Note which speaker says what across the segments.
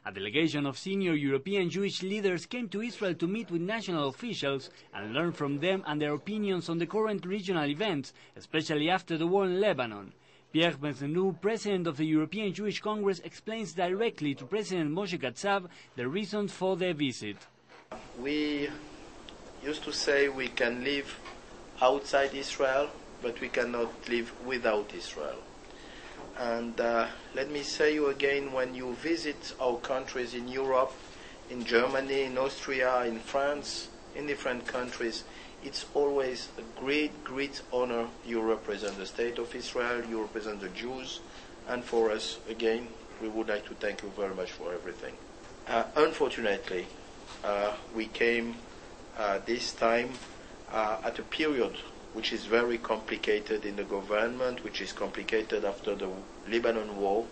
Speaker 1: A delegation of senior European Jewish leaders came to Israel to meet with national officials and learn from them and their opinions on the current regional events, especially after the war in Lebanon. Pierre Besnainou, president of the European Jewish Congress, explains directly to President Moshe Katsav the reasons for their visit.
Speaker 2: We used to say we can live outside Israel, but we cannot live without Israel. And let me say you again, when you visit our countries in Europe, in Germany, in Austria, in France, in different countries, it's always a great, great honor. You represent the state of Israel, you represent the Jews, and for us, again, we would like to thank you very much for everything. Unfortunately, we came this time at a period which is very complicated in the government, which is complicated after the Lebanon war.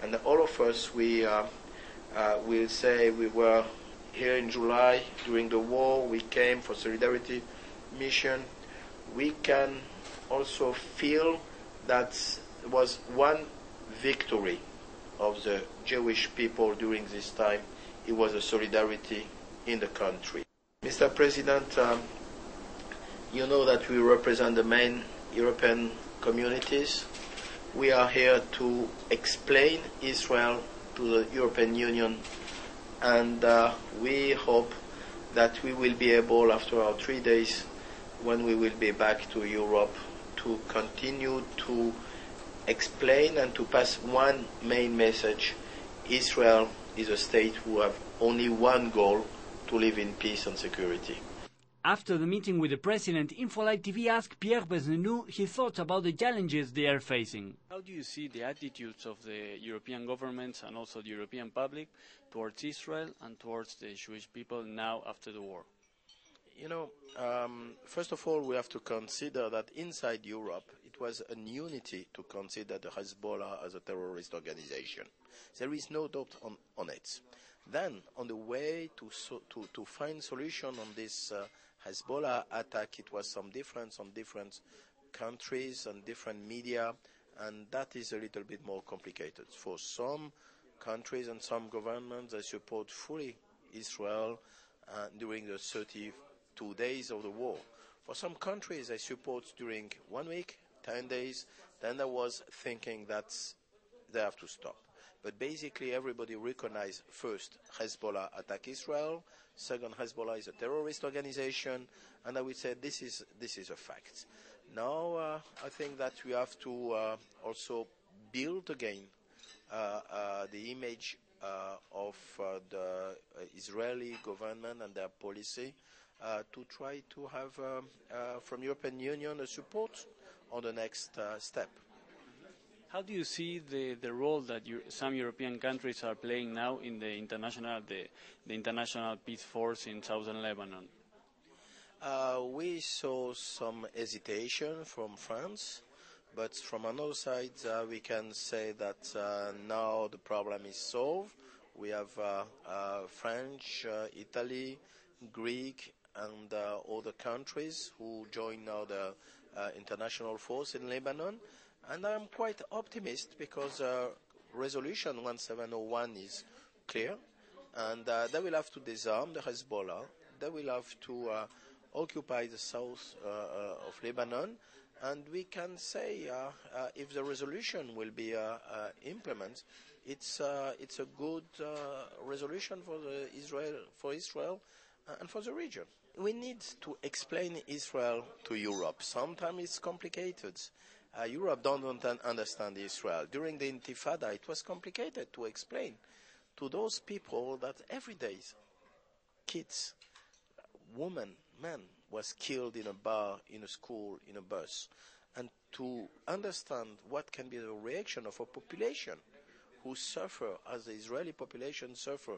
Speaker 2: And all of us, we will say we were here in July during the war, we came for solidarity mission. We can also feel that there was one victory of the Jewish people during this time. It was a solidarity in the country. Mr. President, you know that we represent the main European communities. We are here to explain Israel to the European Union, and we hope that we will be able, after our 3 days, when we will be back to Europe, to continue to explain and to pass one main message. Israel is a state who have only one goal: to live in peace and security.
Speaker 1: After the meeting with the President, InfoLight TV asked Pierre Besnainou his thoughts about the challenges they are facing.
Speaker 3: How do you see the attitudes of the European governments and also the European public towards Israel and towards the Jewish people now after the war?
Speaker 2: You know, first of all, we have to consider that inside Europe, it was a unity to consider the Hezbollah as a terrorist organization. There is no doubt on it. Then, on the way to find solution on this Hezbollah attack, it was some difference on different countries and different media, and that is a little bit more complicated. For some countries and some governments, they support fully Israel during the 32 days of the war. For some countries, they support during 1 week, 10 days. Then there was thinking that they have to stop. But basically, everybody recognized first Hezbollah attack Israel. Second, Hezbollah is a terrorist organization, and I would say this is a fact. Now, I think that we have to also build again the image of the Israeli government and their policy to try to have from European Union a support on the next step.
Speaker 3: How do you see the role that some European countries are playing now in the international peace force in southern Lebanon?
Speaker 2: We saw some hesitation from France, but from another side, we can say that now the problem is solved. We have French, Italy, Greek, and other countries who join now the international force in Lebanon. And I'm quite optimistic because Resolution 1701 is clear, and they will have to disarm the Hezbollah. They will have to occupy the south of Lebanon, and we can say if the resolution will be implemented, it's a good resolution for Israel and for the region. We need to explain Israel to Europe. Sometimes it's complicated. Europe don't understand Israel. During the Intifada, it was complicated to explain to those people that every day, kids, women, men, was killed in a bar, in a school, in a bus. And to understand what can be the reaction of a population who suffer, as the Israeli population suffer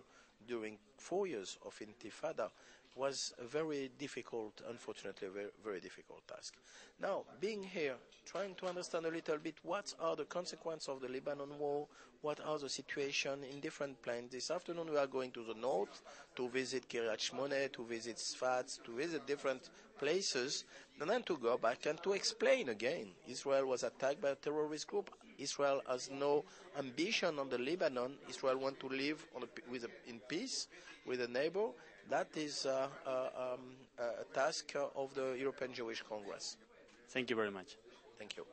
Speaker 2: during 4 years of Intifada, was a very difficult, unfortunately, a very, very difficult task. Now, being here, trying to understand a little bit what are the consequences of the Lebanon war, what are the situation in different places. This afternoon we are going to the north to visit Kiryat Shmone, to visit Sfat, to visit different places, and then to go back and to explain again. Israel was attacked by a terrorist group. Israel has no ambition on the Lebanon. Israel wants to live in peace with a neighbor. That is a task of the European Jewish Congress.
Speaker 3: Thank you very much.
Speaker 2: Thank you.